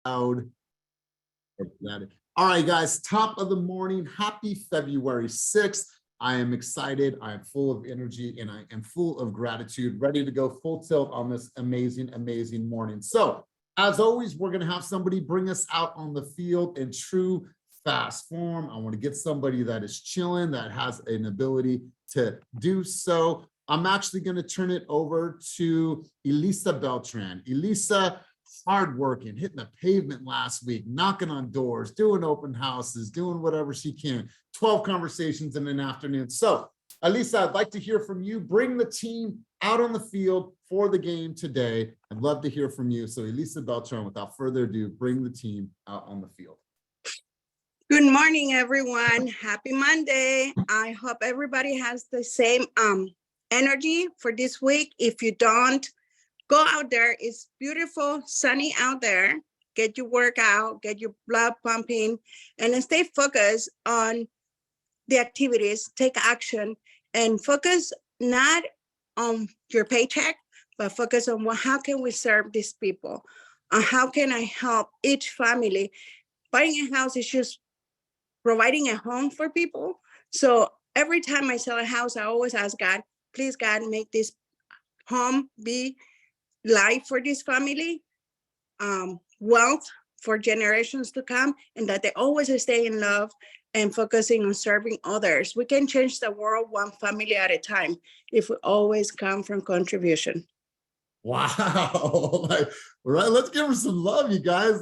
All right, guys, top of the morning. Happy February 6th. I am excited. I am full of energy and I am full of gratitude, ready to go full tilt on this amazing, amazing morning. So as always, we're going to have somebody bring us out on the field in true fast form. I want to get somebody that is chilling, that has an ability to do so. I'm actually going to turn it over to Elisa Beltran. Elisa, hardworking, hitting the pavement last week, knocking on doors, doing open houses, doing whatever she can, 12 conversations in an afternoon. So, Elisa, I'd like to hear from you. Bring the team out on the field for the game today. I'd love to hear from you. So, Elisa Beltran, without further ado, bring the team out on the field. Good morning, everyone. Happy Monday. I hope everybody has the same energy for this week. If you don't, go out there. It's beautiful, sunny out there. Get your workout, get your blood pumping, and stay focused on the activities. Take action and focus not on your paycheck, but focus on how can we serve these people? How can I help each family? Buying a house is just providing a home for people. So every time I sell a house, I always ask God, please, God, make this home be life for this family, wealth for generations to come, and that they always stay in love and focusing on serving others. We can change the world one family at a time if we always come from contribution. Wow. Right. Let's give her some love, you guys.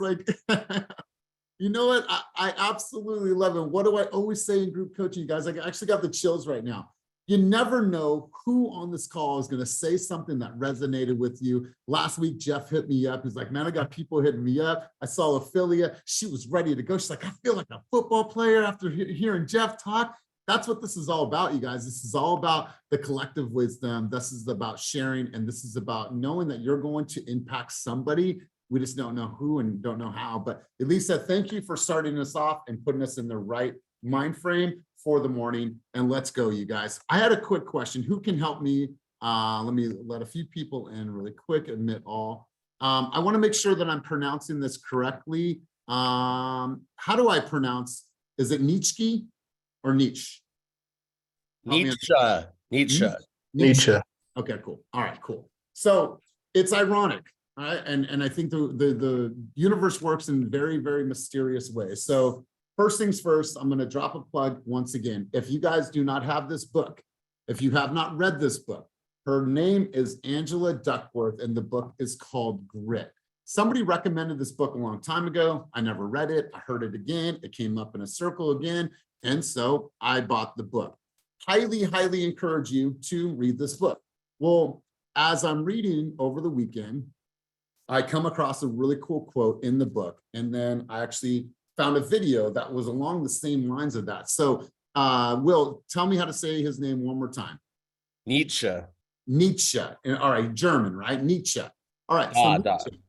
You know what? I absolutely love it. What do I always say in group coaching, you guys? I actually got the chills right now. You never know who on this call is going to say something that resonated with you. Last week, Jeff hit me up. He's like, man, I got people hitting me up. I saw Ophelia. She was ready to go. She's like, I feel like a football player after hearing Jeff talk. That's what this is all about, you guys. This is all about the collective wisdom. This is about sharing. And this is about knowing that you're going to impact somebody. We just don't know who and don't know how. But Elisa, thank you for starting us off and putting us in the right mind frame for the morning. And let's go, you guys. I had a quick question. Who can help me? Let me let a few people in really quick, admit all. I want to make sure that I'm pronouncing this correctly. How do I pronounce? Is it Nietzsche or Nietzsche? Nietzsche. Okay, cool. All right, cool. So it's ironic. Right? And I think the universe works in very, very mysterious ways. So first things first, I'm going to drop a plug once again. If you guys do not have this book, if you have not read this book, her name is Angela Duckworth, and the book is called Grit. Somebody recommended this book a long time ago. I never read it. I heard it again. It came up in a circle again. And so I bought the book. Highly, highly encourage you to read this book. Well, as I'm reading over the weekend, I come across a really cool quote in the book, and then I actually found a video that was along the same lines of that. So, Will, tell me how to say his name one more time. Nietzsche. All right, German, right? Nietzsche. All right. So Nietzsche.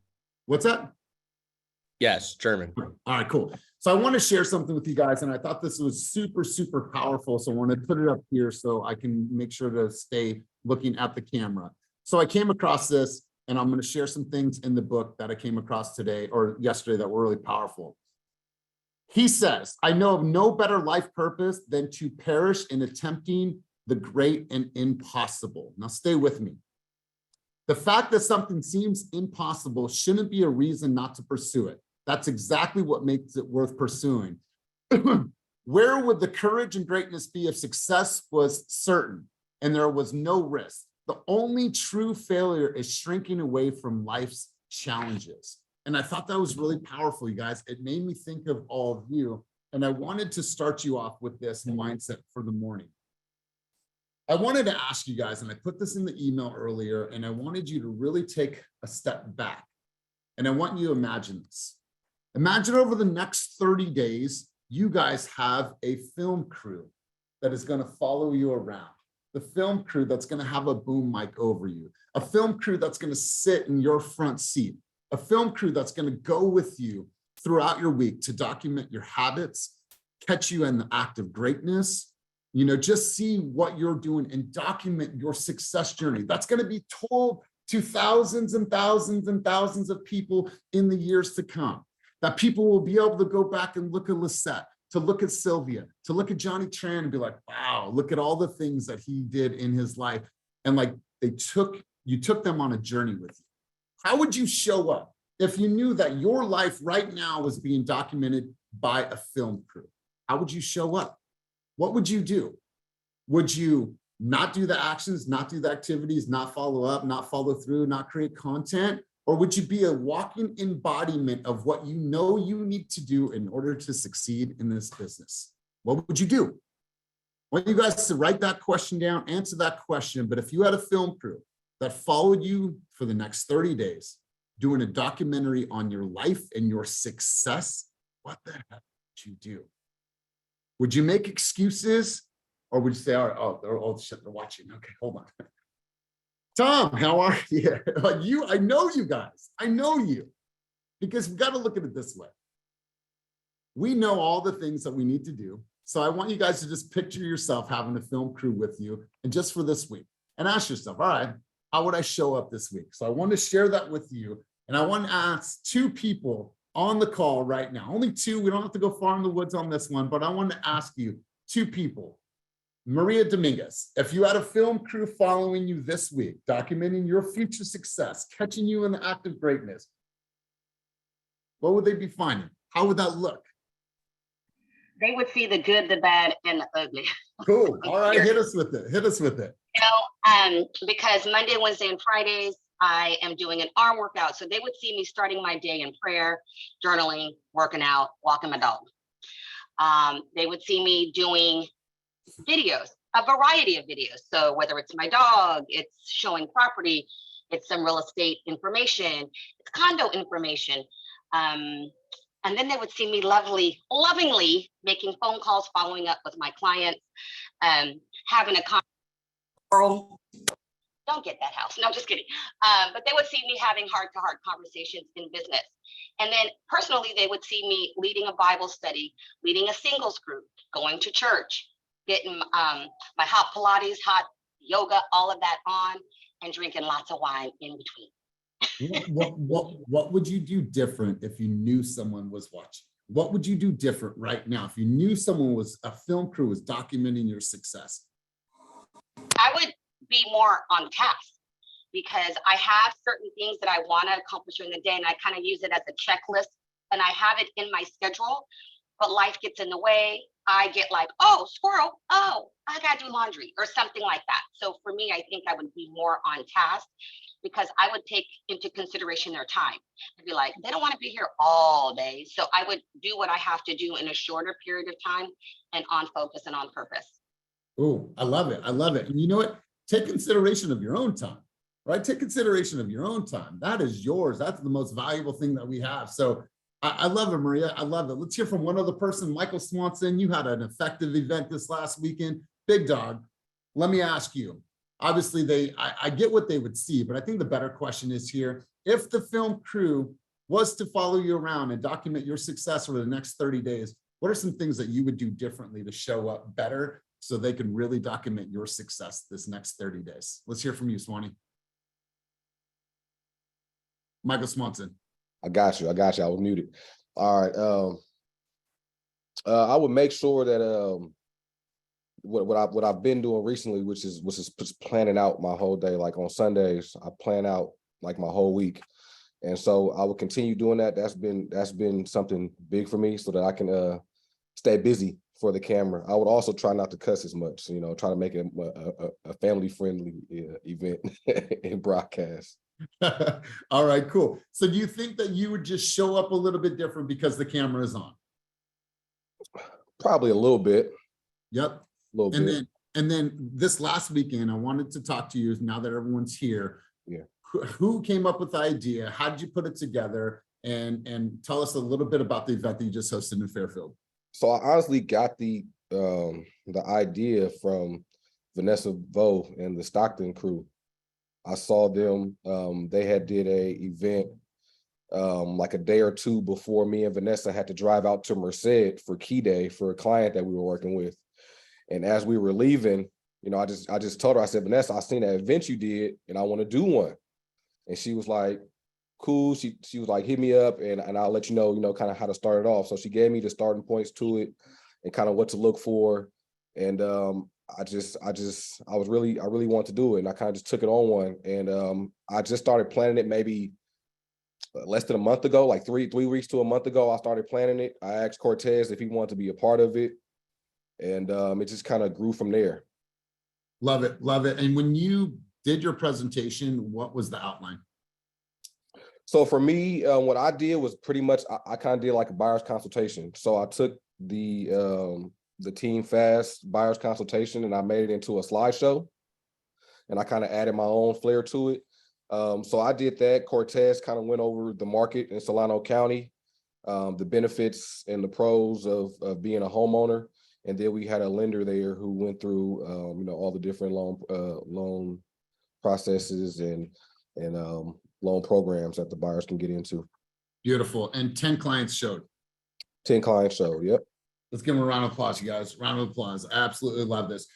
What's that? Yes, German. All right, cool. So I want to share something with you guys, and I thought this was super, super powerful. So I want to put it up here so I can make sure to stay looking at the camera. So I came across this, and I'm going to share some things in the book that I came across today or yesterday that were really powerful. He says, I know of no better life purpose than to perish in attempting the great and impossible. Now stay with me. The fact that something seems impossible shouldn't be a reason not to pursue it. That's exactly what makes it worth pursuing. Where would the courage and greatness be if success was certain and there was no risk? The only true failure is shrinking away from life's challenges. And I thought that was really powerful, you guys. It made me think of all of you. And I wanted to start you off with this mindset for the morning. I wanted to ask you guys, and I put this in the email earlier, and I wanted you to really take a step back. And I want you to imagine this. Imagine over the next 30 days, you guys have a film crew that is going to follow you around. The film crew that's going to have a boom mic over you, a film crew that's going to sit in your front seat, a film crew that's going to go with you throughout your week to document your habits, catch you in the act of greatness, just see what you're doing and document your success journey. That's going to be told to thousands and thousands and thousands of people in the years to come. that people will be able to go back and look at Lisette, to look at Sylvia, to look at Johnny Tran and be like, wow, look at all the things that he did in his life. And like you took them on a journey with you. How would you show up if you knew that your life right now was being documented by a film crew? How would you show up? What would you do? Would you not do the actions, not do the activities, not follow up, not follow through, not create content? Or would you be a walking embodiment of what you know you need to do in order to succeed in this business? What would you do? I want you guys to write that question down, answer that question. But if you had a film crew that followed you for the next 30 days, doing a documentary on your life and your success, what the heck would you do? Would you make excuses? Or would you say, oh, shit, they're watching. Okay, hold on. Tom, how are you? I know you guys. I know you. Because we got to look at it this way. We know all the things that we need to do. So I want you guys to just picture yourself having a film crew with you, and just for this week, and ask yourself, all right, how would I show up this week? So I want to share that with you. And I want to ask 2 people on the call right now. Only 2. We don't have to go far in the woods on this one, but I want to ask you 2 people. Maria Dominguez, if you had a film crew following you this week, documenting your future success, catching you in the act of greatness, what would they be finding? How would that look? They would see the good, the bad, and the ugly. Cool. All right, hit us with it. Hit us with it. Because Monday, Wednesday, and Fridays, I am doing an arm workout. So they would see me starting my day in prayer, journaling, working out, walking my dog. They would see me doing videos, a variety of videos. So whether it's my dog, it's showing property, it's some real estate information, it's condo information. And then they would see me lovingly making phone calls, following up with my clients, having a conversation. Don't get that house. No, I'm just kidding. But they would see me having heart-to-heart conversations in business. And then personally, they would see me leading a Bible study, leading a singles group, going to church, getting my hot Pilates, hot yoga, all of that on, and drinking lots of wine in between. What would you do different if you knew someone was watching? What would you do different right now if you knew a film crew was documenting your success? I would be more on task, because I have certain things that I want to accomplish during the day, and I kind of use it as a checklist, and I have it in my schedule, but life gets in the way. I get like, oh, squirrel, oh, I gotta do laundry or something like that. So for me, I think I would be more on task, because I would take into consideration their time. I'd be like, they don't want to be here all day. So I would do what I have to do in a shorter period of time, and on focus and on purpose. Oh, I love it. I love it. And you know what? Take consideration of your own time, right? Take consideration of your own time. That is yours. That's the most valuable thing that we have. So I love it, Maria. I love it. Let's hear from one other person. Michael Swanson, you had an effective event this last weekend. Big dog. Let me ask you. Obviously, I get what they would see, but I think the better question is here. If the film crew was to follow you around and document your success over the next 30 days, what are some things that you would do differently to show up better so they can really document your success this next 30 days? Let's hear from you, Swanee. Michael Swanson. I got you. I was muted. All right. I would make sure that what I've been doing recently, which is planning out my whole day. Like on Sundays, I plan out like my whole week, and so I will continue doing that. That's been something big for me, so that I can stay busy for the camera. I would also try not to cuss as much. Try to make it a family friendly event and broadcast. All right, cool. So do you think that you would just show up a little bit different because the camera is on? Probably a little bit. Yep. A little bit. And then this last weekend, I wanted to talk to you now that everyone's here. Yeah. Who came up with the idea? How did you put it together? And tell us a little bit about the event that you just hosted in Fairfield. So I honestly got the idea from Vanessa Vo and the Stockton crew. I saw them, they had did a event like a day or two before me and Vanessa had to drive out to Merced for Key Day for a client that we were working with. And as we were leaving, I just told her, I said, Vanessa, I seen that event you did and I want to do one. And she was like, cool. She was like, hit me up and I'll let you know, kind of how to start it off. So she gave me the starting points to it and kind of what to look for. And I really want to do it. And I kind of just took it on one. And I just started planning it maybe less than a month ago, like three weeks to a month ago. I started planning it. I asked Cortez if he wanted to be a part of it. And it just kind of grew from there. Love it. Love it. And when you did your presentation, what was the outline? So for me, what I did was pretty much, I kind of did like a buyer's consultation. So I took the Team Fast buyer's consultation and I made it into a slideshow. And I kind of added my own flair to it. So I did that. Cortez kind of went over the market in Solano County, the benefits and the pros of being a homeowner. And then we had a lender there who went through, all the different loan processes and loan programs that the buyers can get into. Beautiful. And 10 clients showed. 10 clients showed. Yep. Let's give them a round of applause, you guys. Round of applause. I absolutely love this.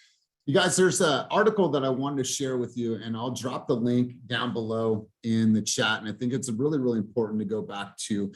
You guys, there's an article that I wanted to share with you, and I'll drop the link down below in the chat. And I think it's really, really important to go back to.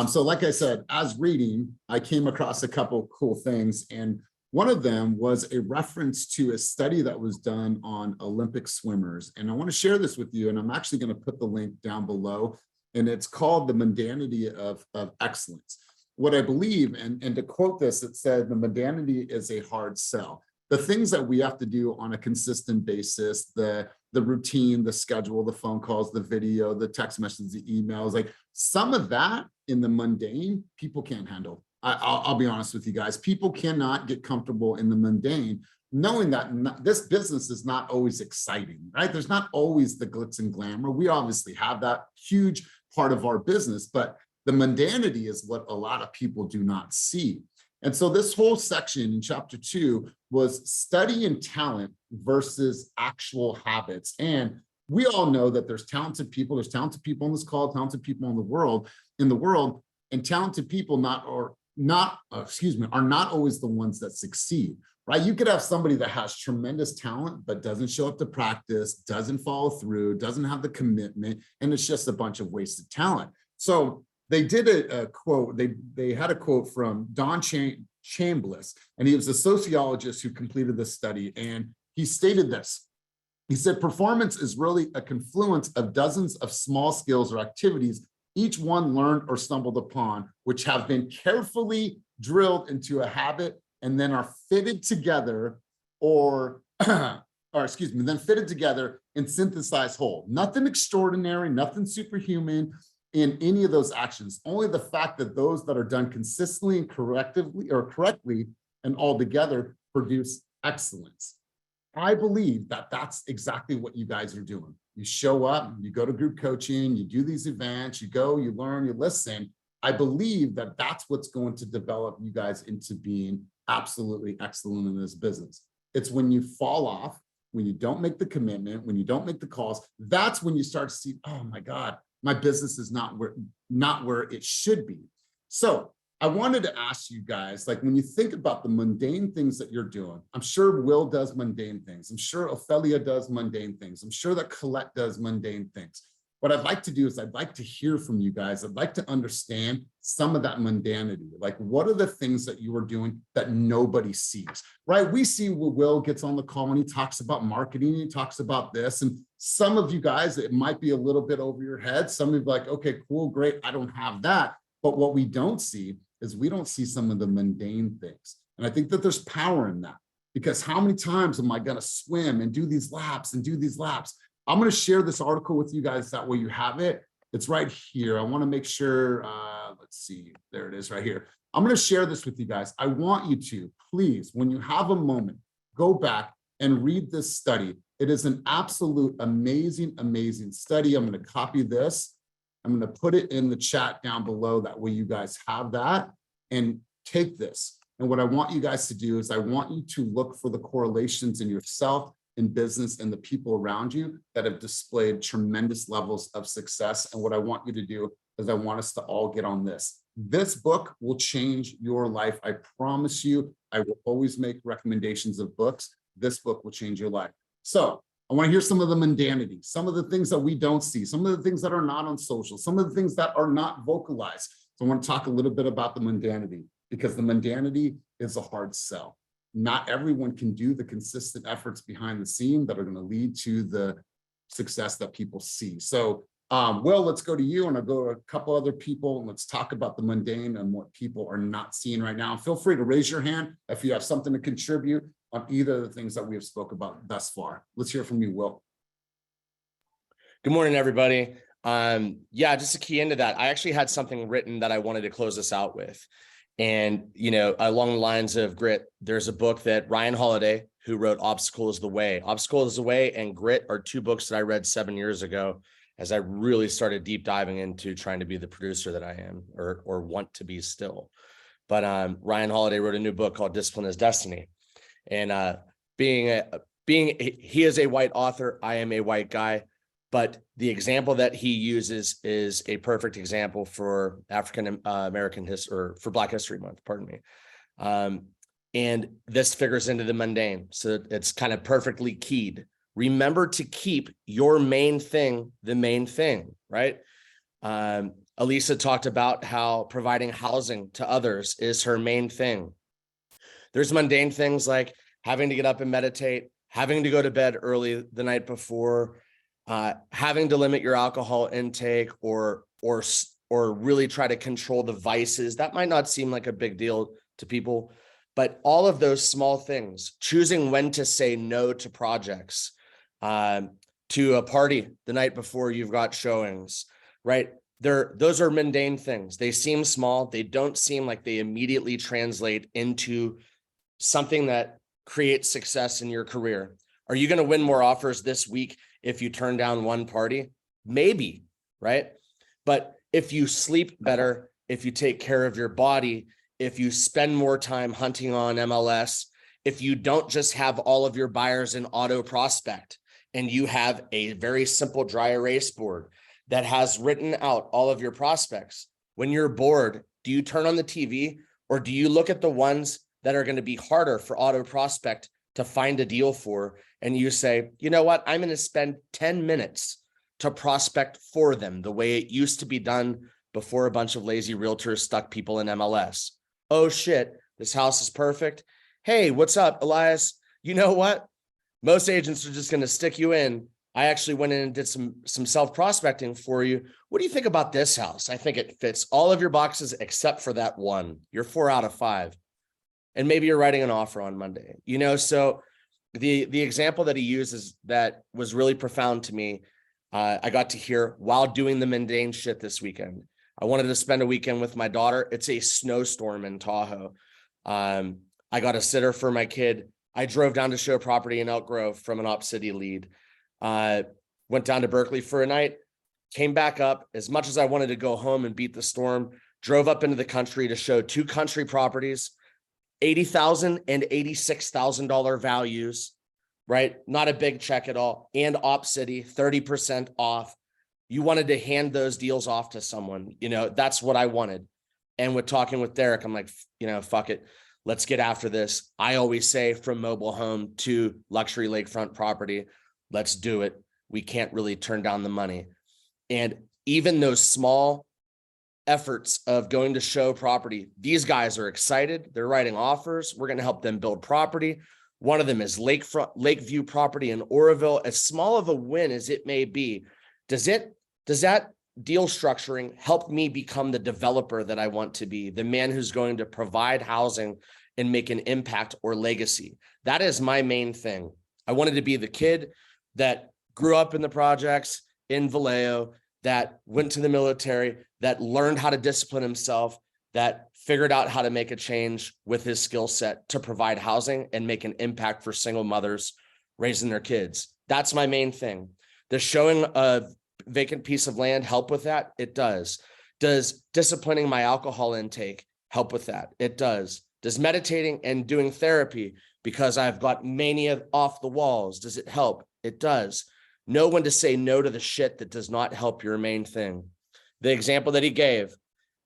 So like I said, as reading, I came across a couple of cool things. And one of them was a reference to a study that was done on Olympic swimmers. And I want to share this with you. And I'm actually going to put the link down below. And it's called The Mundanity of Excellence. What I believe, and to quote this, it said, the mundanity is a hard sell. The things that we have to do on a consistent basis, the routine, the schedule, the phone calls, the video, the text messages, the emails, like some of that in the mundane, people can't handle. I'll be honest with you guys. People cannot get comfortable in the mundane, knowing that this business is not always exciting, right? There's not always the glitz and glamour. We obviously have that huge part of our business, but the mundanity is what a lot of people do not see. And so this whole section in chapter 2 was study and talent versus actual habits. And we all know that there's talented people on this call, talented people in the world, and talented people are not always the ones that succeed, right? You could have somebody that has tremendous talent, but doesn't show up to practice, doesn't follow through, doesn't have the commitment, and it's just a bunch of wasted talent. So they did a quote, they had a quote from Don Chambliss, and he was a sociologist who completed this study, and he stated this. He said, performance is really a confluence of dozens of small skills or activities, each one learned or stumbled upon, which have been carefully drilled into a habit and then are fitted together then fitted together and synthesized whole. Nothing extraordinary, nothing superhuman in any of those actions. Only the fact that those that are done consistently and correctly and all together produce excellence. I believe that that's exactly what you guys are doing. You show up, you go to group coaching, you do these events, you go, you learn, you listen. I believe that that's what's going to develop you guys into being absolutely excellent in this business. It's when you fall off, when you don't make the commitment, when you don't make the calls, that's when you start to see, oh my God, my business is not where it should be. So I wanted to ask you guys, like when you think about the mundane things that you're doing, I'm sure Will does mundane things. I'm sure Ophelia does mundane things. I'm sure that Colette does mundane things. What I'd like to do is I'd like to hear from you guys. I'd like to understand some of that mundanity. Like, what are the things that you are doing that nobody sees, right? We see Will gets on the call and he talks about marketing, he talks about this. And some of you guys, it might be a little bit over your head. Some of you are like, okay, cool, great. I don't have that. But what we don't see is we don't see some of the mundane things. And I think that there's power in that, because how many times am I going to swim and do these laps and do these laps? I'm going to share this article with you guys. That way you have it. It's right here. I want to make sure, let's see, there it is right here. I'm going to share this with you guys. I want you to, please, when you have a moment, go back and read this study. It is an absolute amazing, amazing study. I'm going to copy this. I'm going to put it in the chat down below. That way you guys have that and take this. And what I want you guys to do is I want you to look for the correlations in yourself, in business, and the people around you that have displayed tremendous levels of success. And what I want you to do is I want us to all get on this. This book will change your life. I promise you, I will always make recommendations of books. This book will change your life. So I want to hear some of the mundanity, some of the things that we don't see, some of the things that are not on social, some of the things that are not vocalized. So I want to talk a little bit about the mundanity, because the mundanity is a hard sell. Not everyone can do the consistent efforts behind the scene that are going to lead to the success that people see. So Will, let's go to you, and I'll go to a couple other people, and let's talk about the mundane and what people are not seeing right now. Feel free to raise your hand if you have something to contribute on either of the things that we have spoke about thus far. Let's hear from you, Will. Good morning, everybody. Yeah, just to key into that, I actually had something written that I wanted to close this out with. And, you know, along the lines of grit, there's a book that Ryan Holiday, who wrote Obstacle is the Way. Obstacle is the Way and Grit are two books that I read 7 years ago as I really started deep diving into trying to be the producer that I am, or want to be still. But Ryan Holiday wrote a new book called Discipline is Destiny. And he is a white author, I am a white guy, but the example that he uses is a perfect example for African American history, or for Black History Month, pardon me. And this figures into the mundane. So it's kind of perfectly keyed. Remember to keep your main thing the main thing, right? Elisa talked about how providing housing to others is her main thing. There's mundane things like having to get up and meditate, having to go to bed early the night before, having to limit your alcohol intake, or really try to control the vices. That might not seem like a big deal to people, but all of those small things, choosing when to say no to projects, to a party the night before you've got showings, right? Those are mundane things. They seem small. They don't seem like they immediately translate into something that creates success in your career. Are you going to win more offers this week if you turn down one party? Maybe, right? But if you sleep better, if you take care of your body, if you spend more time hunting on MLS, if you don't just have all of your buyers in auto prospect, and you have a very simple dry erase board that has written out all of your prospects, when you're bored, do you turn on the TV, or do you look at the ones that are going to be harder for auto prospect to find a deal for, and you say, you know what, I'm going to spend 10 minutes to prospect for them the way it used to be done before a bunch of lazy realtors stuck people in MLS. Oh shit, this house is perfect. Hey, what's up, Elias? You know what? Most agents are just going to stick you in. I actually went in and did some self-prospecting for you. What do you think about this house? I think it fits all of your boxes except for that one. You're 4 out of 5. And maybe you're writing an offer on Monday. You know, so the example that he uses that was really profound to me, I got to hear while doing the mundane shit this weekend. I wanted to spend a weekend with my daughter. It's a snowstorm in Tahoe. I got a sitter for my kid. I drove down to show property in Elk Grove from an Op City lead. Went down to Berkeley for a night, came back up. As much as I wanted to go home and beat the storm, drove up into the country to show 2 country properties, $80,000 and $86,000 values, right? Not a big check at all. And Op City, 30% off. You wanted to hand those deals off to someone, you know, that's what I wanted. And with talking with Derek, I'm like, you know, fuck it. Let's get after this. I always say from mobile home to luxury lakefront property, let's do it. We can't really turn down the money. And even those small efforts of going to show property, these guys are excited. They're writing offers. We're going to help them build property. One of them is Lakeview property in Oroville. As small of a win as it may be, does that deal structuring help me become the developer that I want to be, the man who's going to provide housing and make an impact or legacy? That is my main thing. I wanted to be the kid that grew up in the projects in Vallejo, that went to the military, that learned how to discipline himself, that figured out how to make a change with his skill set to provide housing and make an impact for single mothers raising their kids. That's my main thing. The showing of vacant piece of land help with that? It does. Does disciplining my alcohol intake help with that? It does. Does meditating and doing therapy because I've got mania off the walls, does it help? It does. Know when to say no to the shit that does not help your main thing. The example that he gave,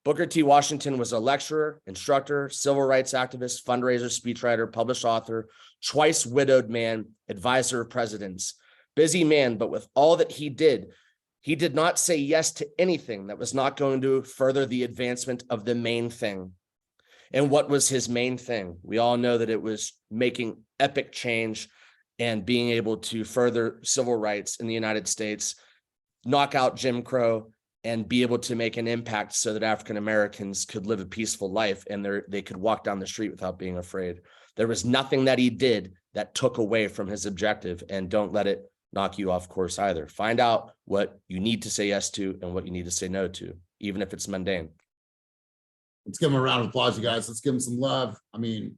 Booker T. Washington was a lecturer, instructor, civil rights activist, fundraiser, speechwriter, published author, twice widowed man, advisor of presidents. busy man, but with all that he did not say yes to anything that was not going to further the advancement of the main thing. And what was his main thing? We all know that it was making epic change and being able to further civil rights in the United States, knock out Jim Crow, and be able to make an impact so that African Americans could live a peaceful life and they could walk down the street without being afraid. There was nothing that he did that took away from his objective, and don't let it knock you off course either. Find out what you need to say yes to and what you need to say no to, even if it's mundane. Let's give him a round of applause, you guys. Let's give him some love. I mean,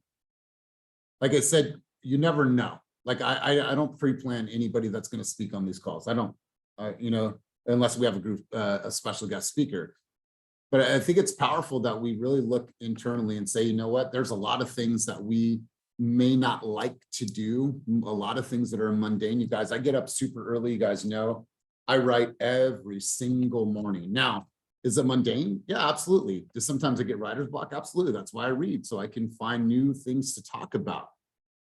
like I said, you never know. Like I don't pre-plan anybody that's going to speak on these calls. I don't, you know, unless we have a group, a special guest speaker. But I think it's powerful that we really look internally and say, you know what, there's a lot of things that we may not like to do, a lot of things that are mundane. You guys, I get up super early. You guys know I write every single morning. Now, is it mundane? Yeah, absolutely. Does sometimes I get writer's block? Absolutely. That's why I read, so I can find new things to talk about.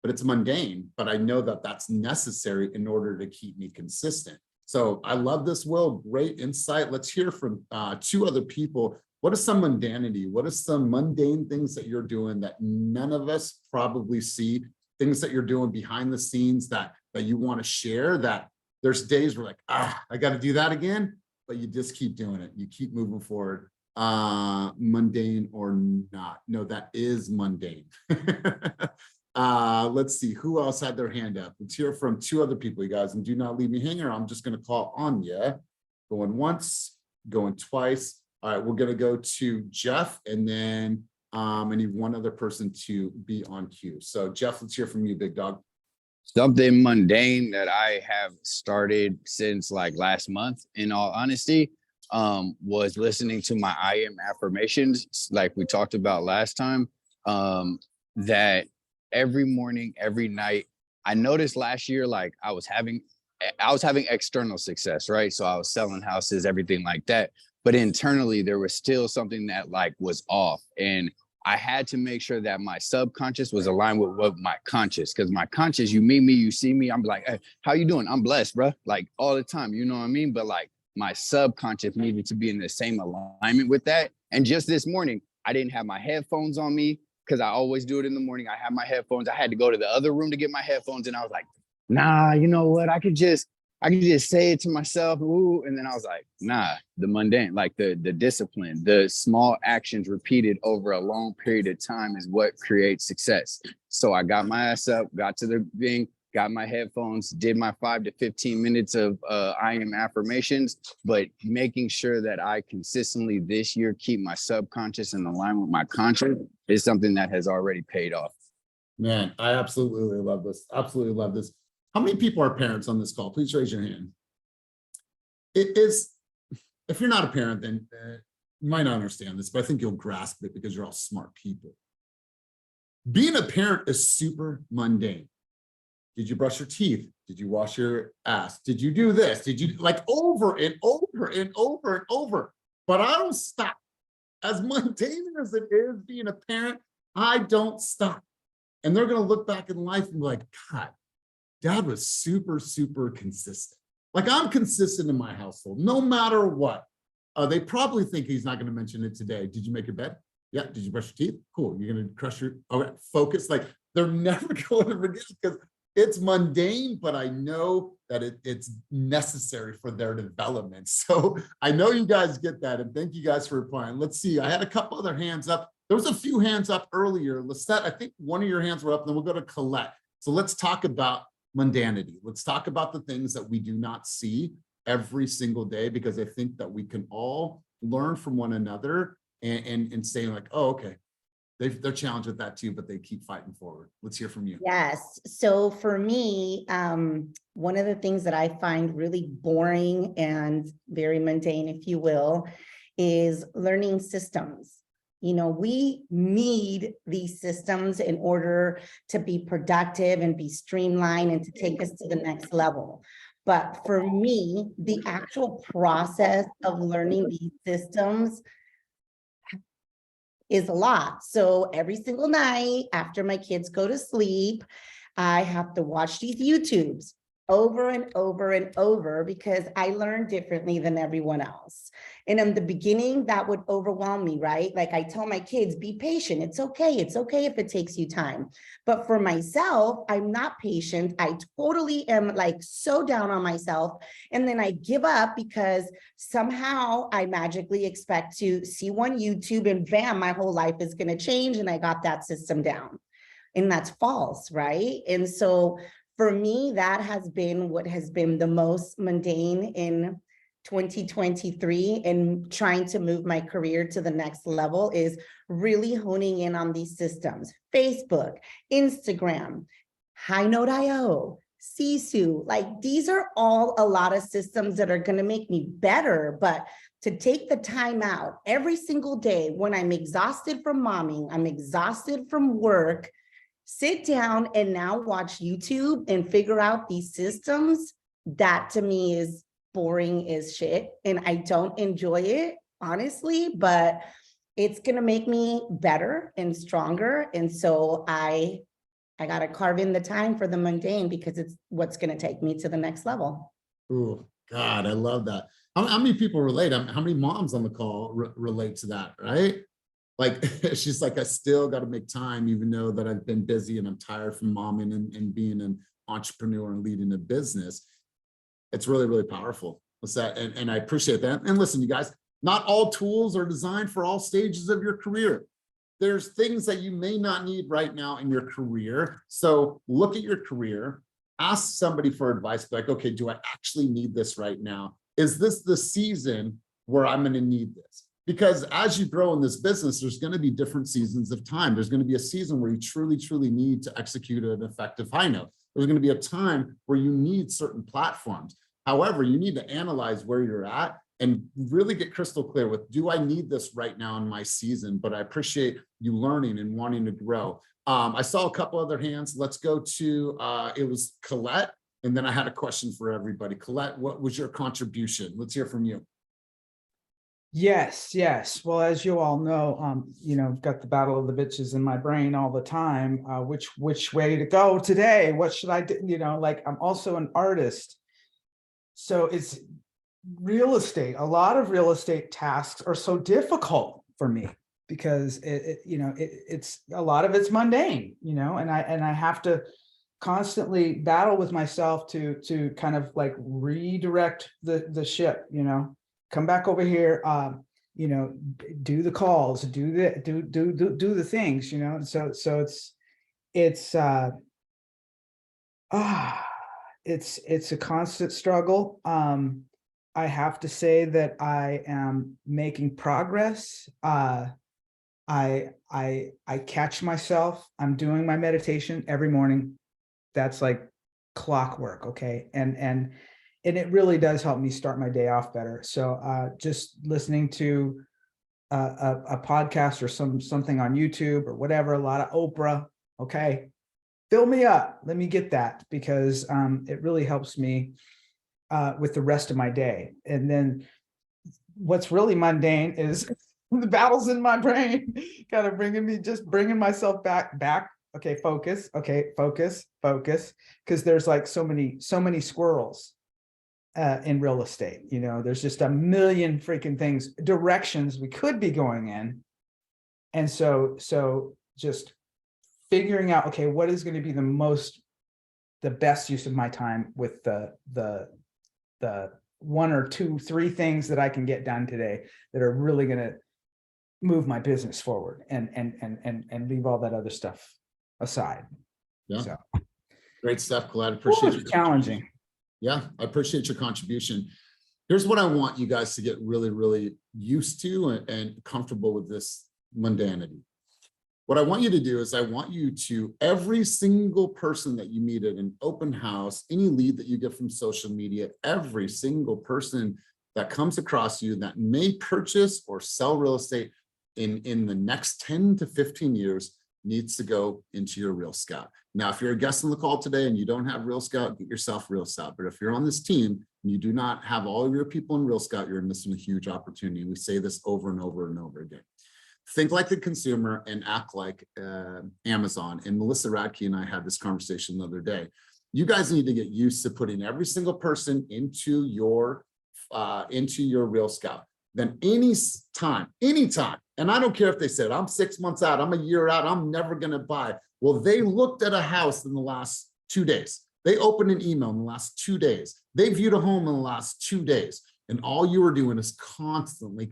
But it's mundane, but I know that that's necessary in order to keep me consistent. So I love this, Will. Great insight. Let's hear from two other people. What is some mundanity? What are some mundane things that you're doing that none of us probably see? Things that you're doing behind the scenes that you want to share, that there's days where like, I got to do that again, but you just keep doing it. You keep moving forward. Mundane or not? No, that is mundane. Let's see who else had their hand up. Let's hear from two other people, you guys, and do not leave me hanging. I'm just going to call Anya. Going once, going twice. All right, we're going to go to Jeff, and then I need one other person to be on cue. So Jeff, let's hear from you, big dog. Something mundane that I have started since like last month, in all honesty, was listening to my I am affirmations, like we talked about last time, that every morning, every night. I noticed last year, like I was having external success, right? So I was selling houses, everything like that. But internally, there was still something that like was off. And I had to make sure that my subconscious was aligned with what my conscious, because my conscious, you meet me, you see me, I'm like, hey, how you doing? I'm blessed, bro. Like all the time, you know what I mean? But like my subconscious needed to be in the same alignment with that. And just this morning, I didn't have my headphones on me, because I always do it in the morning. I have my headphones. I had to go to the other room to get my headphones. And I was like, nah, you know what? I could just say it to myself. Ooh. And then I was like, nah, the mundane, like the discipline, the small actions repeated over a long period of time is what creates success. So I got my ass up, got to the thing, got my headphones, did my 5 to 15 minutes of I am affirmations, but making sure that I consistently this year keep my subconscious in alignment with my conscious is something that has already paid off. Man, I absolutely love this. Absolutely love this. How many people are parents on this call? Please raise your hand. It is, if you're not a parent, then you might not understand this, but I think you'll grasp it because you're all smart people. Being a parent is super mundane. Did you brush your teeth? Did you wash your ass? Did you do this? Did you, like, over and over and over and over? But I don't stop. As mundane as it is being a parent, I don't stop. And they're going to look back in life and be like, God, Dad was super, super consistent. Like, I'm consistent in my household, no matter what. They probably think he's not going to mention it today. Did you make your bed? Yeah. Did you brush your teeth? Cool. You're going to crush your, okay, focus. Like, they're never going to forget, because it's mundane, but I know that it's necessary for their development. So I know you guys get that, and thank you guys for replying. Let's see. I had a couple other hands up. There was a few hands up earlier. Lisette, I think one of your hands were up, and then we'll go to Colette. So let's talk about mundanity. Let's talk about the things that we do not see every single day, because I think that we can all learn from one another and saying like, oh, okay, they're challenged with that too, but they keep fighting forward. Let's hear from you. Yes. So for me, one of the things that I find really boring and very mundane, if you will, is learning systems. You know, we need these systems in order to be productive and be streamlined and to take us to the next level. But for me, the actual process of learning these systems is a lot. So every single night after my kids go to sleep, I have to watch these YouTubes. over and over and over because I learned differently than everyone else. And in the beginning, that would overwhelm me, right? Like I tell my kids, be patient. It's okay. It's okay if it takes you time. But for myself, I'm not patient. I totally am like so down on myself. And then I give up because somehow I magically expect to see one YouTube and bam, my whole life is going to change. And I got that system down. And that's false, right? And so for me, that has been what has been the most mundane in 2023 and trying to move my career to the next level is really honing in on these systems. Facebook, Instagram, HighNote.io, Sisu, like these are all a lot of systems that are going to make me better, but to take the time out every single day when I'm exhausted from momming, I'm exhausted from work, sit down and now watch YouTube and figure out these systems, that to me is boring as shit. And I don't enjoy it, honestly, but it's going to make me better and stronger. And so I got to carve in the time for the mundane because it's what's going to take me to the next level. Oh, God, I love that. How many people relate? How many moms on the call relate to that, right? Like, she's like, I still got to make time, even though that I've been busy and I'm tired from momming and being an entrepreneur and leading a business. It's really, really powerful. What's that? And I appreciate that. And listen, you guys, not all tools are designed for all stages of your career. There's things that you may not need right now in your career. So look at your career, ask somebody for advice, like, okay, do I actually need this right now? Is this the season where I'm going to need this? Because as you grow in this business, there's going to be different seasons of time. There's going to be a season where you truly, truly need to execute an effective high note. There's going to be a time where you need certain platforms. However, you need to analyze where you're at and really get crystal clear with, do I need this right now in my season? But I appreciate you learning and wanting to grow. I saw a couple other hands. Let's go to, it was Colette. And then I had a question for everybody. Colette, what was your contribution? Let's hear from you. Yes. Well, as you all know, got the battle of the bitches in my brain all the time. Which way to go today? What should I do? Like I'm also an artist. So it's real estate. A lot of real estate tasks are so difficult for me because it's a lot of it's mundane, and I have to constantly battle with myself to kind of like redirect the ship, come back over here, do the calls, do the things, so it's a constant struggle. I have to say that I am making progress. I catch myself. I'm doing my meditation every morning. That's like clockwork. Okay. And it really does help me start my day off better. So just listening to a podcast or something on YouTube or whatever, a lot of Oprah. Okay. Fill me up. Let me get that because it really helps me with the rest of my day. And then what's really mundane is the battles in my brain, kind of bringing myself back. Okay, focus. Okay, focus. Because there's like so many squirrels in real estate. There's just a million freaking things, directions we could be going in. And so just figuring out, okay, what is going to be the best use of my time with the 1 or 2, 3 things that I can get done today that are really going to move my business forward and leave all that other stuff aside. Yeah. So, great stuff, Colette. Appreciate you. Challenging. Yeah, I appreciate your contribution. Here's what I want you guys to get really, really used to and comfortable with this mundanity. What I want you to do is I want you to, every single person that you meet at an open house, any lead that you get from social media, every single person that comes across you that may purchase or sell real estate in the next 10 to 15 years needs to go into your Real Scout. Now, if you're a guest on the call today and you don't have Real Scout, get yourself Real Scout. But if you're on this team and you do not have all of your people in Real Scout, you're missing a huge opportunity. We say this over and over and over again. Think like the consumer and act like Amazon. And Melissa Radke and I had this conversation the other day. You guys need to get used to putting every single person into your Real Scout. Then anytime, and I don't care if they said, I'm 6 months out, I'm a year out, I'm never going to buy. Well, they looked at a house in the last 2 days. They opened an email in the last 2 days. They viewed a home in the last 2 days. And all you were doing is constantly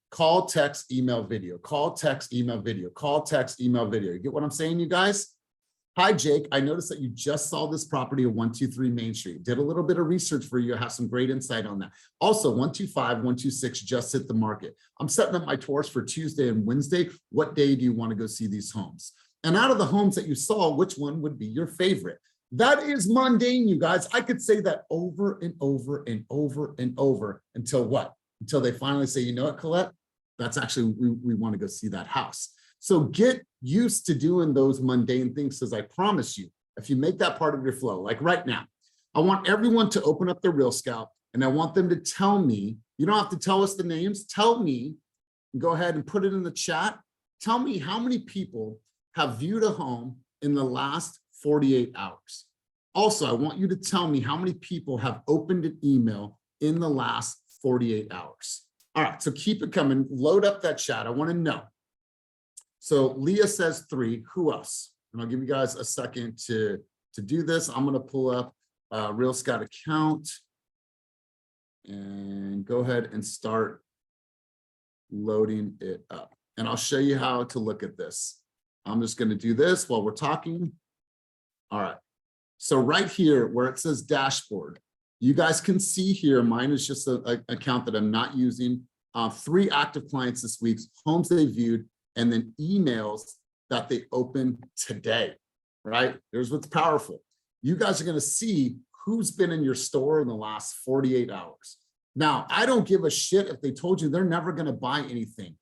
call, text, email, video, call, text, email, video, call, text, email, video. You get what I'm saying, you guys? Hi, Jake. I noticed that you just saw this property at 123 Main Street. Did a little bit of research for you. I have some great insight on that. Also, 125, 126 just hit the market. I'm setting up my tours for Tuesday and Wednesday. What day do you want to go see these homes? And out of the homes that you saw, which one would be your favorite? That is mundane, you guys. I could say that over and over and over and over until what? Until they finally say, you know what, Colette? That's actually, we want to go see that house. So get used to doing those mundane things, because I promise you, if you make that part of your flow, like right now, I want everyone to open up their Real Scout, and I want them to tell me, you don't have to tell us the names, tell me, go ahead and put it in the chat. Tell me how many people have viewed a home in the last 48 hours. Also, I want you to tell me how many people have opened an email in the last 48 hours. All right, so keep it coming. Load up that chat. I want to know. So Leah says 3. Who else? And I'll give you guys a second to do this. I'm going to pull up a Real Scout account and go ahead and start loading it up. And I'll show you how to look at this. I'm just going to do this while we're talking. All right. So right here where it says dashboard, you guys can see here, mine is just an account that I'm not using. 3 active clients this week, homes they viewed, and then emails that they opened today, right? Here's what's powerful. You guys are going to see who's been in your store in the last 48 hours. Now, I don't give a shit if they told you they're never going to buy anything.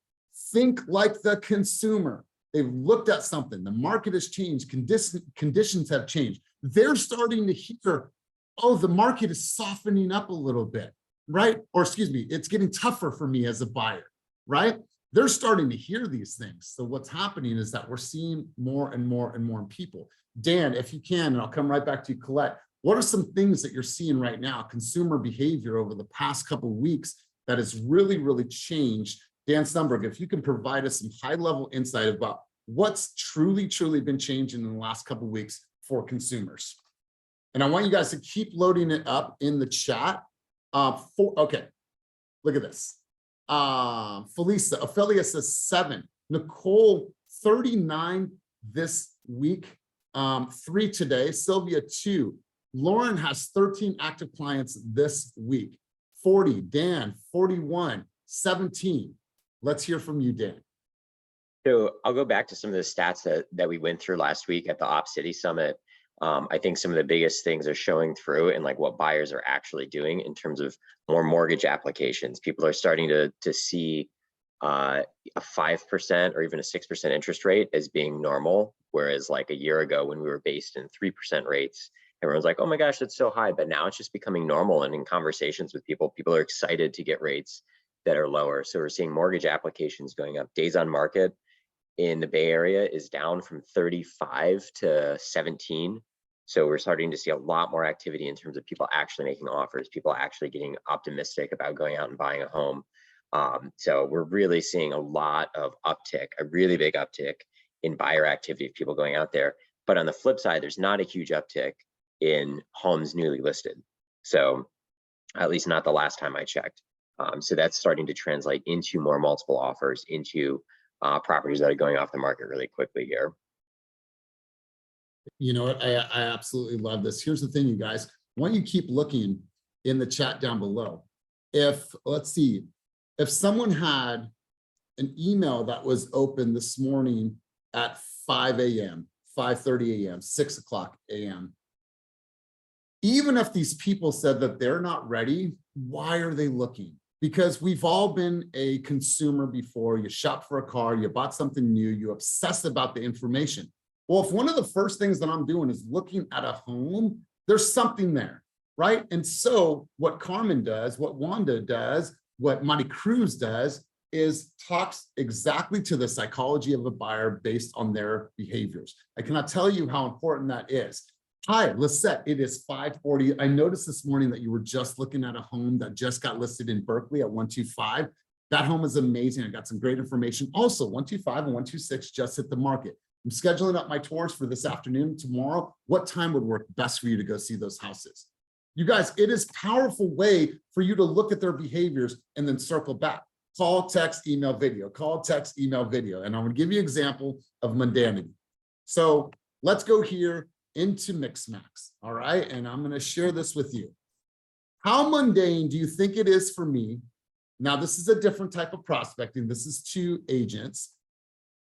Think like the consumer. They've looked at something. The market has changed. Conditions have changed. They're starting to hear, oh, the market is softening up a little bit, right? Or excuse me, it's getting tougher for me as a buyer, right? They're starting to hear these things. So what's happening is that we're seeing more and more and more people. Dan, if you can, and I'll come right back to you, Colette, what are some things that you're seeing right now, consumer behavior over the past couple of weeks that has really, really changed? Dan Stumberg, if you can provide us some high-level insight about what's truly been changing in the last couple of weeks for consumers. And I want you guys to keep loading it up in the chat. Okay, look at this. Ophelia says 7. Nicole, 39 this week, 3 today. Sylvia, 2. Lauren has 13 active clients this week. 40. Dan, 41. 17. Let's hear from you, Dan. So I'll go back to some of the stats that we went through last week at the Op City Summit. I think some of the biggest things are showing through and like what buyers are actually doing in terms of more mortgage applications. People are starting to see a 5% or even a 6% interest rate as being normal, whereas like a year ago when we were based in 3% rates, everyone's like, oh my gosh, that's so high. But now it's just becoming normal. And in conversations with people, people are excited to get rates that are lower. So we're seeing mortgage applications going up. Days on market in the Bay Area is down from 35 to 17. So we're starting to see a lot more activity in terms of people actually making offers, people actually getting optimistic about going out and buying a home. So we're really seeing a lot of uptick, a really big uptick in buyer activity of people going out there. But on the flip side, there's not a huge uptick in homes newly listed. So at least not the last time I checked. So that's starting to translate into more multiple offers, into properties that are going off the market really quickly here. You know what? I absolutely love this. Here's the thing, you guys. Why don't you keep looking in the chat down below? Let's see, if someone had an email that was open this morning at 5 a.m., 5:30 a.m., 6 o'clock a.m., even if these people said that they're not ready, why are they looking? Because we've all been a consumer before. You shop for a car, you bought something new, you obsess about the information. Well, if one of the first things that I'm doing is looking at a home, there's something there, right? And so what Carmen does, what Wanda does, what Monty Cruz does is talks exactly to the psychology of a buyer based on their behaviors. I cannot tell you how important that is. Hi, Lisette, it is 5:40. I noticed this morning that you were just looking at a home that just got listed in Berkeley at 125. That home is amazing. I got some great information. Also, 125 and 126 just hit the market. I'm scheduling up my tours for this afternoon, tomorrow. What time would work best for you to go see those houses? You guys, it is a powerful way for you to look at their behaviors and then circle back. Call, text, email, video. Call, text, email, video. And I'm going to give you an example of mundanity. So let's go here into Mixmax. All right. And I'm going to share this with you. How mundane do you think it is for me? Now, this is a different type of prospecting. This is to agents.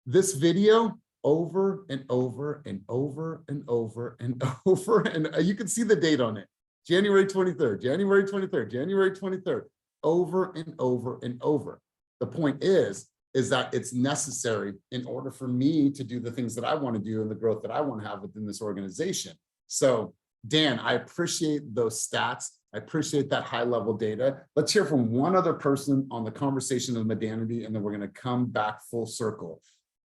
This video over and over and over and over and over. And you can see the date on it. January 23rd, January 23rd, January 23rd, over and over and over. The point is that it's necessary in order for me to do the things that I want to do and the growth that I want to have within this organization. So Dan, I appreciate those stats. I appreciate that high level data. Let's hear from one other person on the conversation of mundanity, and then we're going to come back full circle.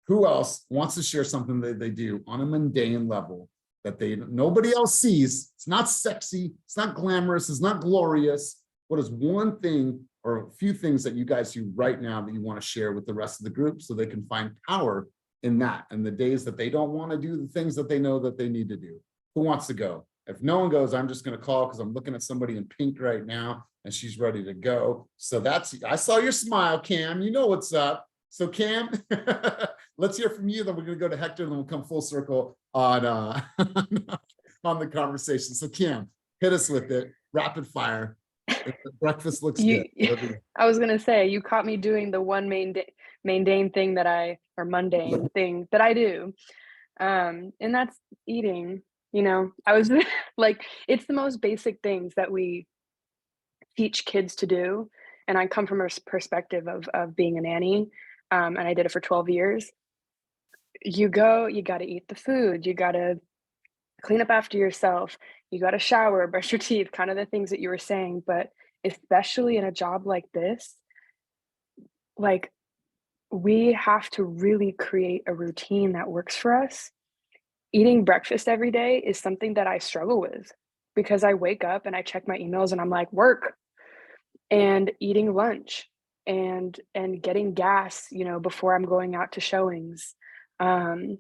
Who else wants to share something that they do on a mundane level that nobody else sees? It's not sexy, it's not glamorous, it's not glorious. What is one thing or a few things that you guys do right now that you want to share with the rest of the group so they can find power in that and the days that they don't want to do the things that they know that they need to do? Who wants to go? If no one goes, I'm just going to call because I'm looking at somebody in pink right now and she's ready to go. So I saw your smile, Cam. You know what's up. So Cam, let's hear from you. Then we're going to go to Hector and then we'll come full circle on, on the conversation. So Cam, hit us with it. Rapid fire. The breakfast looks good. I was going to say, you caught me doing the one mundane thing that mundane thing that I do. And that's eating. You know, I was like, it's the most basic things that we teach kids to do. And I come from a perspective of being a nanny. And I did it for 12 years. You got to eat the food. You got to clean up after yourself. You got to shower, brush your teeth, kind of the things that you were saying. But especially in a job like this, like we have to really create a routine that works for us. Eating breakfast every day is something that I struggle with because I wake up and I check my emails and I'm like, work, and eating lunch and getting gas, you know, before I'm going out to showings, you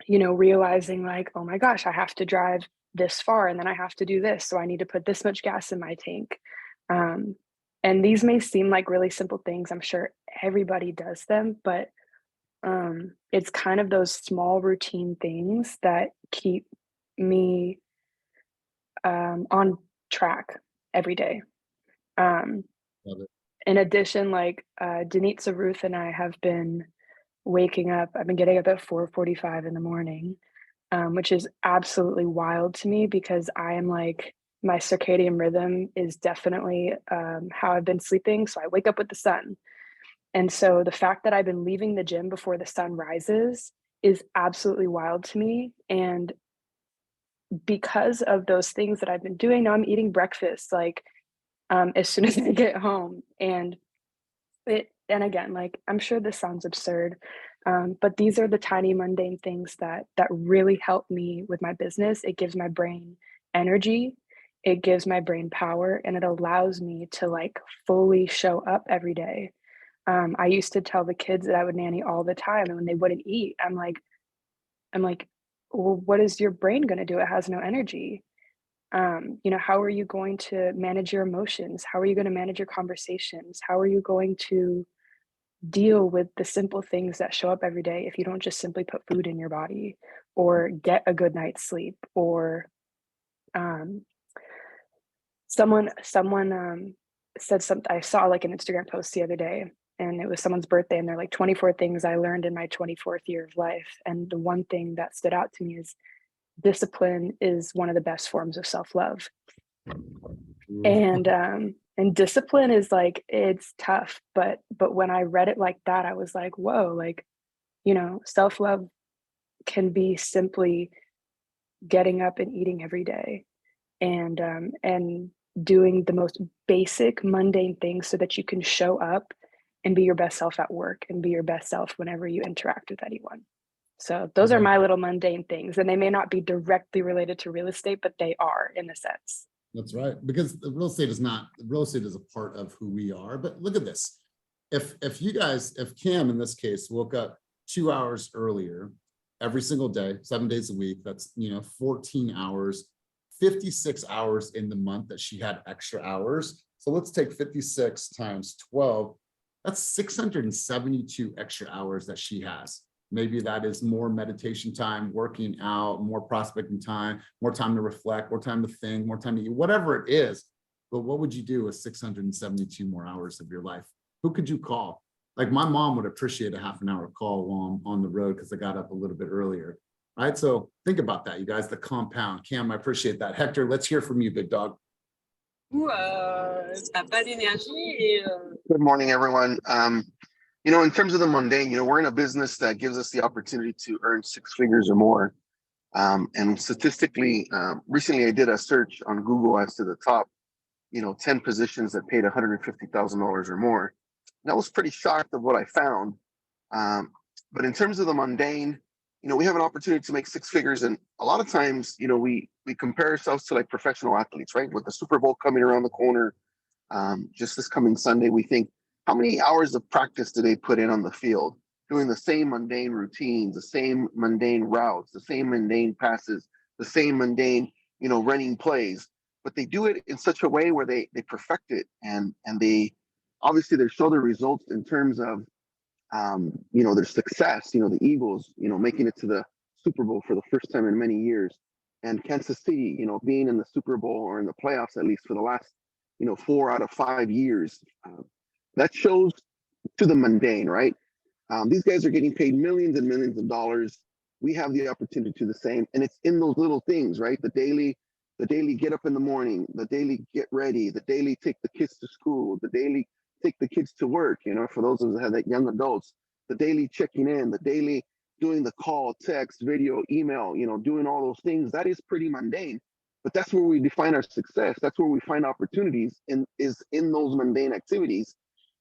know, realizing like, oh my gosh, I have to drive this far and then I have to do this. So I need to put this much gas in my tank. And these may seem like really simple things. I'm sure everybody does them, but it's kind of those small routine things that keep me on track every day. In addition, like Denitza Ruth and I have been waking up. I've been getting up at 4:45 in the morning, which is absolutely wild to me because I am like, my circadian rhythm is definitely how I've been sleeping. So I wake up with the sun. And so the fact that I've been leaving the gym before the sun rises is absolutely wild to me. And because of those things that I've been doing, now I'm eating breakfast like as soon as I get home. And again, like I'm sure this sounds absurd, but these are the tiny mundane things that really help me with my business. It gives my brain energy, it gives my brain power, and it allows me to like fully show up every day. I used to tell the kids that I would nanny all the time, and when they wouldn't eat, I'm like, well, what is your brain going to do? It has no energy. You know, how are you going to manage your emotions? How are you going to manage your conversations? How are you going to deal with the simple things that show up every day if you don't just simply put food in your body or get a good night's sleep? Or someone said something, I saw like an Instagram post the other day, and it was someone's birthday, and they're like 24 things I learned in my 24th year of life. And the one thing that stood out to me is discipline is one of the best forms of self-love. And discipline is like, it's tough, but when I read it like that, I was like, whoa, like, you know, self-love can be simply getting up and eating every day and doing the most basic mundane things so that you can show up and be your best self at work and be your best self whenever you interact with anyone. So those are Right. my little mundane things, and they may not be directly related to real estate, but they are in a sense. That's right. Because the real estate is not, real estate is a part of who we are. But look at this. If you guys, if Cam in this case woke up 2 hours earlier every single day, 7 days a week, that's 14 hours, 56 hours in the month that she had extra hours. So let's take 56 times 12. That's 672 extra hours that she has. Maybe that is more meditation time, working out, more prospecting time, more time to reflect, more time to think, more time to eat, whatever it is. But what would you do with 672 more hours of your life? Who could you call? Like my mom would appreciate a half an hour call while I'm on the road because I got up a little bit earlier. Right. So think about that, you guys, the compound. Cam, I appreciate that. Hector, let's hear from you, big dog. Good morning, everyone. In terms of the mundane, we're in a business that gives us the opportunity to earn 6 figures or more. And statistically, recently I did a search on Google as to the top, 10 positions that paid $150,000 or more. And I was pretty shocked of what I found. But in terms of the mundane, we have an opportunity to make 6 figures. And a lot of times, we compare ourselves to like professional athletes, right? With the Super Bowl coming around the corner, just this coming Sunday, we think, how many hours of practice do they put in on the field, doing the same mundane routines, the same mundane routes, the same mundane passes, the same mundane, running plays, but they do it in such a way where they perfect it and they obviously they show the results in terms of their success, the Eagles, making it to the Super Bowl for the first time in many years, and Kansas City, being in the Super Bowl or in the playoffs at least for the last 4 out of 5 years. That shows to the mundane, right? These guys are getting paid millions and millions of dollars. We have the opportunity to do the same, and it's in those little things, right? The daily get up in the morning, the daily get ready, the daily take the kids to school, the daily take the kids to work. For those of us that have that young adults, the daily checking in, the daily doing the call, text, video, email, doing all those things. That is pretty mundane, but that's where we define our success. That's where we find opportunities, is in those mundane activities.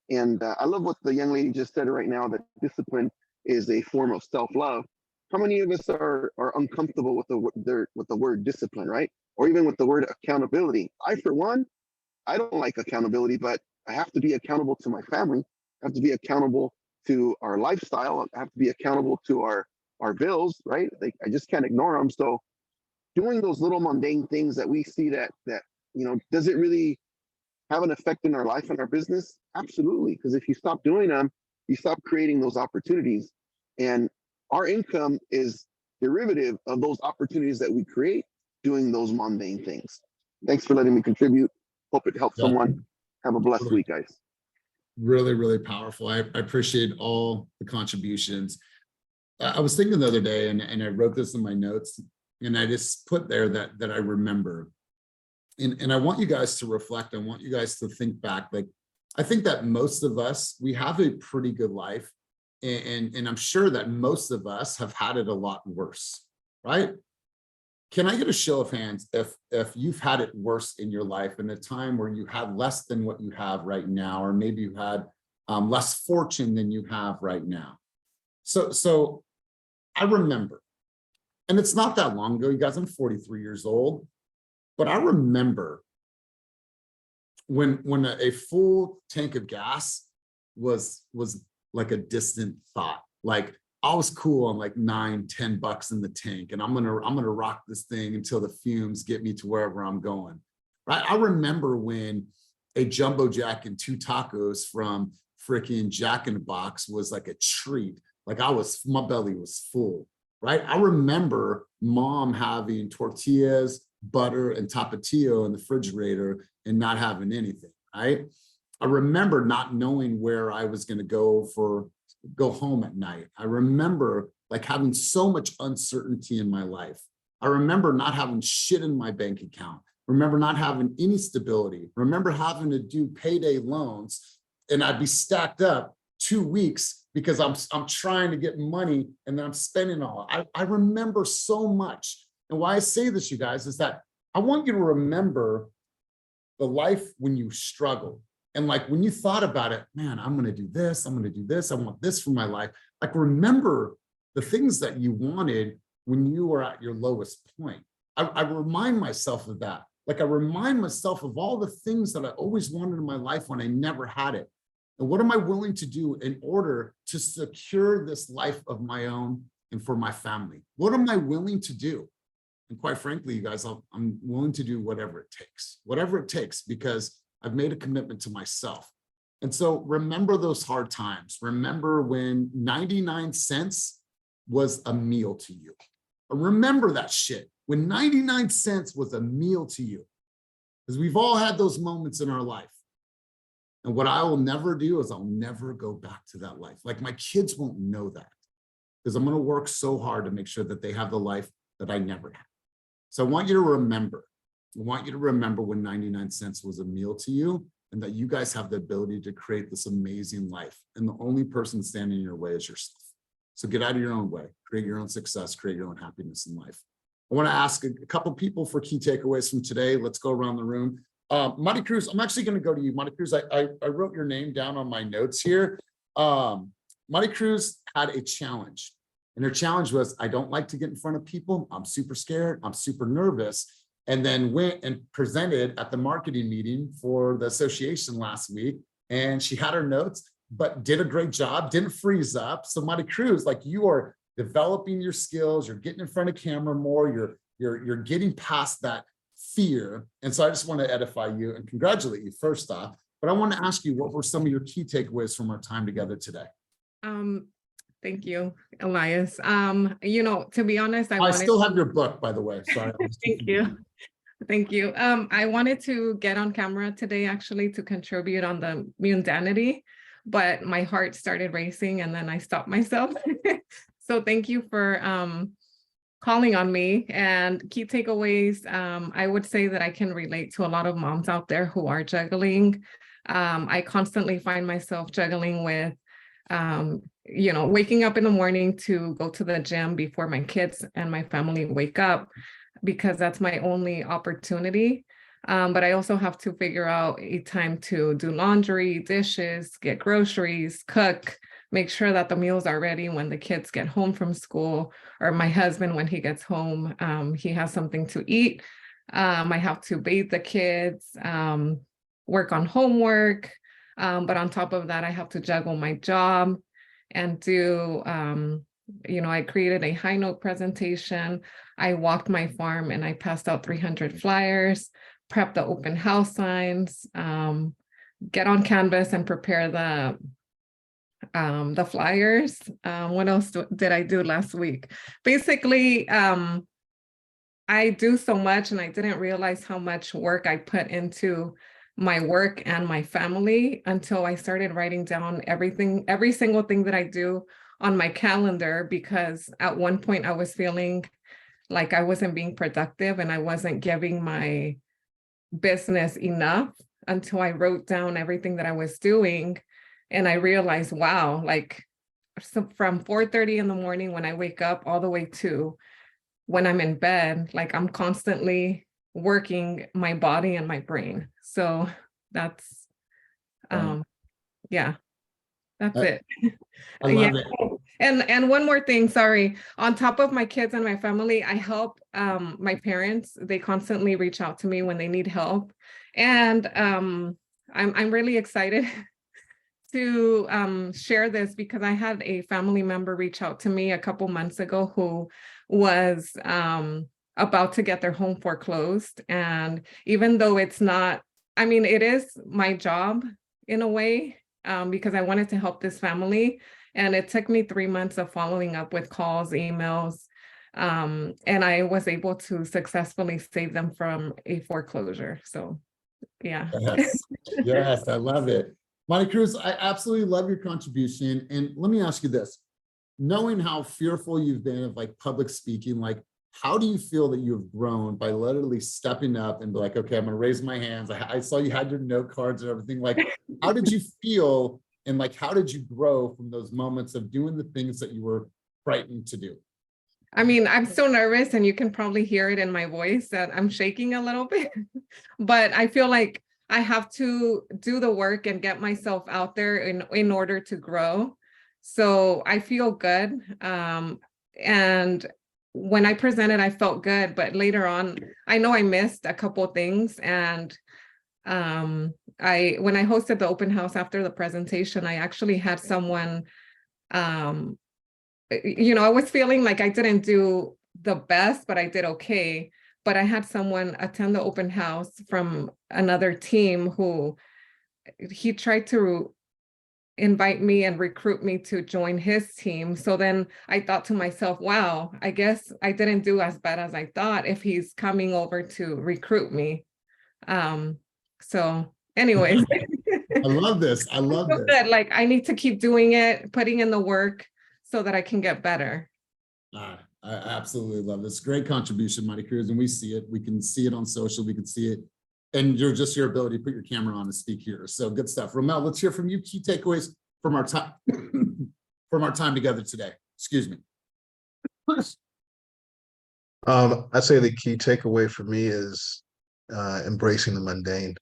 And I love what the young lady just said right now, that discipline is a form of self-love. How many of us are uncomfortable with the word discipline, right? Or even with the word accountability? I, for one, I don't like accountability, but I have to be accountable to my family. I have to be accountable to our lifestyle. I have to be accountable to our bills, right? I just can't ignore them. So doing those little mundane things that we see that does it really have an effect in our life and our business? Absolutely. Because if you stop doing them, you stop creating those opportunities. And our income is derivative of those opportunities that we create doing those mundane things. Thanks for letting me contribute. Hope it helps someone. Have a blessed week, guys. Really, really powerful. I appreciate all the contributions. I was thinking the other day, and I wrote this in my notes, and I just put there that I remember. And I want you guys to reflect. I want you guys to think back. Like, I think that most of us, we have a pretty good life. And I'm sure that most of us have had it a lot worse, right? Can I get a show of hands if you've had it worse in your life, in a time where you had less than what you have right now, or maybe you had less fortune than you have right now? So I remember, and it's not that long ago, you guys, I'm 43 years old. But I remember when a full tank of gas was like a distant thought. Like, I was cool on like $9-10 in the tank, and I'm gonna rock this thing until the fumes get me to wherever I'm going. Right? I remember when a jumbo jack and 2 tacos from freaking Jack in the Box was like a treat. Like, my belly was full. Right? I remember mom having tortillas, butter, and tapatio in the refrigerator and not having anything, right? I remember not knowing where I was going to go home at night. I remember like having so much uncertainty in my life. I remember not having shit in my bank account. Remember not having any stability. Remember having to do payday loans, and I'd be stacked up 2 weeks because I'm trying to get money and then I'm spending all. I remember so much. And why I say this, you guys, is that I want you to remember the life when you struggled. And like, when you thought about it, man, I'm going to do this, I'm going to do this, I want this for my life. Like, remember the things that you wanted when you were at your lowest point. I remind myself of that. Like I remind myself of all the things that I always wanted in my life when I never had it. And what am I willing to do in order to secure this life of my own and for my family? What am I willing to do? And quite frankly, you guys, I'm willing to do whatever it takes, because I've made a commitment to myself. And so remember those hard times. Remember when 99 cents was a meal to you. Remember that shit, when 99 cents was a meal to you, because we've all had those moments in our life. And what I will never do is I'll never go back to that life. Like my kids won't know that, because I'm going to work so hard to make sure that they have the life that I never had. So I want you to remember, when 99 cents was a meal to you, and that you guys have the ability to create this amazing life. And the only person standing in your way is yourself. So get out of your own way, create your own success, create your own happiness in life. I want to ask a couple people for key takeaways from today. Let's go around the room. Mari Cruz, I'm actually going to go to you. Mari Cruz, I wrote your name down on my notes here. Mari Cruz had a challenge. And her challenge was, I don't like to get in front of people. I'm super scared. I'm super nervous. And then went and presented at the marketing meeting for the association last week. And she had her notes, but did a great job, didn't freeze up. So Mari Cruz, like, you are developing your skills, you're getting in front of camera more, you're getting past that fear. And so I just want to edify you and congratulate you first off. But I want to ask you, what were some of your key takeaways from our time together today? Thank you, Elias. You know, to be honest, I still have your book, by the way. Sorry. Thank you. Thank you. I wanted to get on camera today actually to contribute on the mundanity, but my heart started racing and then I stopped myself. So thank you for calling on me. And key takeaways, I would say that I can relate to a lot of moms out there who are juggling. I constantly find myself juggling with you know, waking up in the morning to go to the gym before my kids and my family wake up, because that's my only opportunity. But I also have to figure out a time to do laundry, dishes, get groceries, cook, make sure that the meals are ready when the kids get home from school, or my husband, when he gets home, he has something to eat. I have to bathe the kids, work on homework. But on top of that, I have to juggle my job and do, you know, I created a high note presentation. I walked my farm and I passed out 300 flyers, prep the open house signs, get on Canvas and prepare the flyers. What else did I do last week? Basically, I do so much and I didn't realize how much work I put into my work and my family until I started writing down every single thing that I do on my calendar, because at one point I was feeling like I wasn't being productive and I wasn't giving my business enough until I wrote down everything that I was doing. And I realized, wow, like, so from 4:30 in the morning when I wake up all the way to when I'm in bed, like I'm constantly working my body and my brain. So that's, yeah, that's it. I love it. And one more thing, sorry, on top of my kids and my family, I help my parents. They constantly reach out to me when they need help. And I'm really excited to share this, because I had a family member reach out to me a couple months ago who was about to get their home foreclosed. And even though it's not, I mean, it is my job in a way, because I wanted to help this family. And it took me 3 months of following up with calls, emails, and I was able to successfully save them from a foreclosure. So, yeah. Yes, yes, I love it. Mari Cruz, I absolutely love your contribution. And let me ask you this, knowing how fearful you've been of like public speaking, like, how do you feel that you have grown by literally stepping up and be like, okay, I'm gonna raise my hands. I saw you had your note cards and everything. Like, how did you feel? And like, how did you grow from those moments of doing the things that you were frightened to do? I mean, I'm so nervous, and you can probably hear it in my voice that I'm shaking a little bit, but I feel like I have to do the work and get myself out there in order to grow. So I feel good. And when I presented, I felt good, but later on, I know I missed a couple of things. And when I hosted the open house after the presentation, I actually had someone, you know, I was feeling like I didn't do the best, but I did okay. But I had someone attend the open house from another team who he tried to invite me and recruit me to join his team. So then I thought to myself, wow, I guess I didn't do as bad as I thought if he's coming over to recruit me. So anyways. I love this. I love So this. good. Like I need to keep doing it, putting in the work so that I can get better. I absolutely love this. Great contribution, Mighty Cruz, and we see it. We can see it on social. We can see it. And your ability to put your camera on and speak here. So good stuff. Romel, let's hear from you. Key takeaways from our time together today. Excuse me. I'd say the key takeaway for me is embracing the mundane.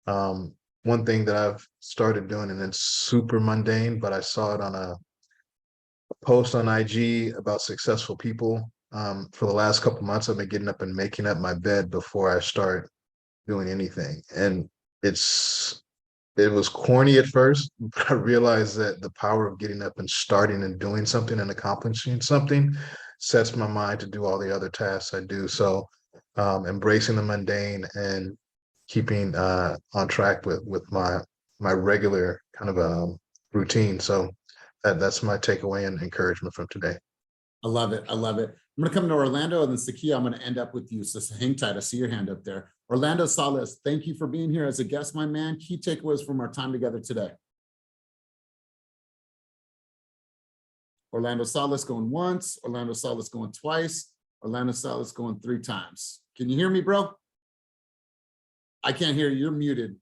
One thing that I've started doing, and it's super mundane, but I saw it on a post on IG about successful people. For the last couple of months, I've been getting up and making up my bed before I start doing anything. And it was corny at first, but I realized that the power of getting up and starting and doing something and accomplishing something sets my mind to do all the other tasks I do. So embracing the mundane and keeping on track with my regular kind of routine. So that's my takeaway and encouragement from today. I love it. I love it. I'm going to come to Orlando and then Sakia, I'm going to end up with you. So hang tight. I see your hand up there. Orlando Salas, thank you for being here as a guest, my man. Key takeaways from our time together today. Orlando Salas going once, Orlando Salas going twice, Orlando Salas going 3 times. Can you hear me, bro? I can't hear you. You're muted.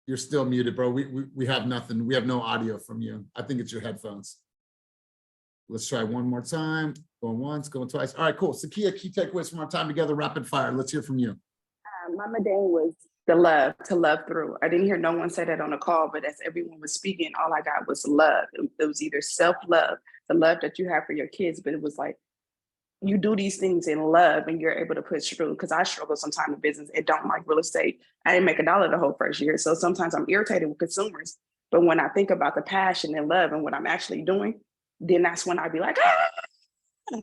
You're still muted, bro. We have nothing. We have no audio from you. I think it's your headphones. Let's try one more time. Going once, going twice. All right, cool. Sakia, key takeaways from our time together, rapid fire. Let's hear from you. My mundane was the love, to love through. I didn't hear no one say that on the call, but as everyone was speaking, all I got was love. It was either self-love, the love that you have for your kids, but it was like, you do these things in love and you're able to push through. Because I struggle sometimes in business. It don't like real estate. I didn't make $1 the whole first year. So sometimes I'm irritated with consumers. But when I think about the passion and love and what I'm actually doing, then that's when I'd be like, ah!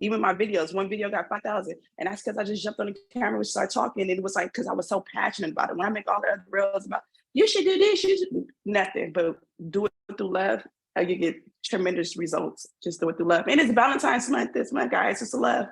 Even my videos, one video got 5,000. And that's because I just jumped on the camera and started talking. And it was like, because I was so passionate about it. When I make all the other reels about, you should do this, you should nothing, but do it through love. You get tremendous results. Just do it through love. And it's Valentine's month this month, guys. It's a love.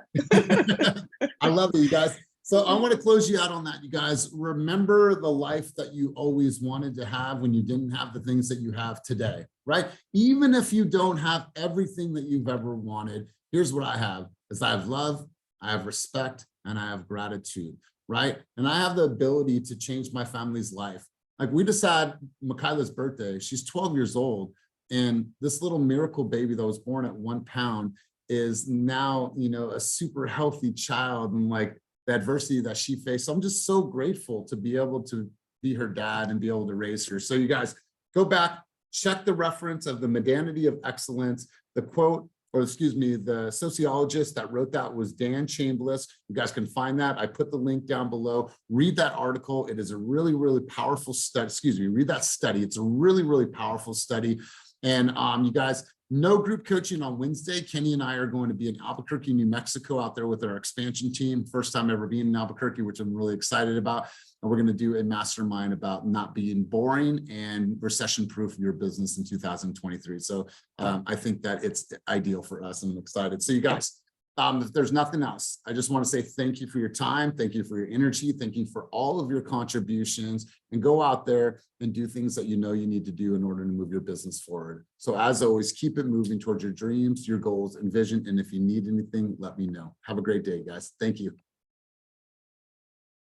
I love it, you guys. So I want to close you out on that, you guys. Remember the life that you always wanted to have when you didn't have the things that you have today, right? Even if you don't have everything that you've ever wanted, here's what I have, is I have love, I have respect, and I have gratitude, right? And I have the ability to change my family's life. Like we just had Michaela's birthday. She's 12 years old. And this little miracle baby that was born at 1 pound is now, you know, a super healthy child, and like the adversity that she faced. So I'm just so grateful to be able to be her dad and be able to raise her. So you guys go back, check the reference of the Mundanity of Excellence. The quote, or excuse me, the sociologist that wrote that was Dan Chambliss. You guys can find that. I put the link down below. Read that article. It is a really, really powerful study. Excuse me, read that study. It's a really, really powerful study. And you guys, no group coaching on Wednesday. Kenny and I are going to be in Albuquerque, New Mexico, out there with our expansion team. First time ever being in Albuquerque, which I'm really excited about. And we're going to do a mastermind about not being boring and recession-proof your business in 2023. So I think that it's ideal for us, and I'm excited. So you guys, if there's nothing else, I just want to say thank you for your time. Thank you for your energy. Thank you for all of your contributions, and go out there and do things that you know you need to do in order to move your business forward. So as always, keep it moving towards your dreams, your goals, and vision. And if you need anything, let me know. Have a great day, guys. Thank you.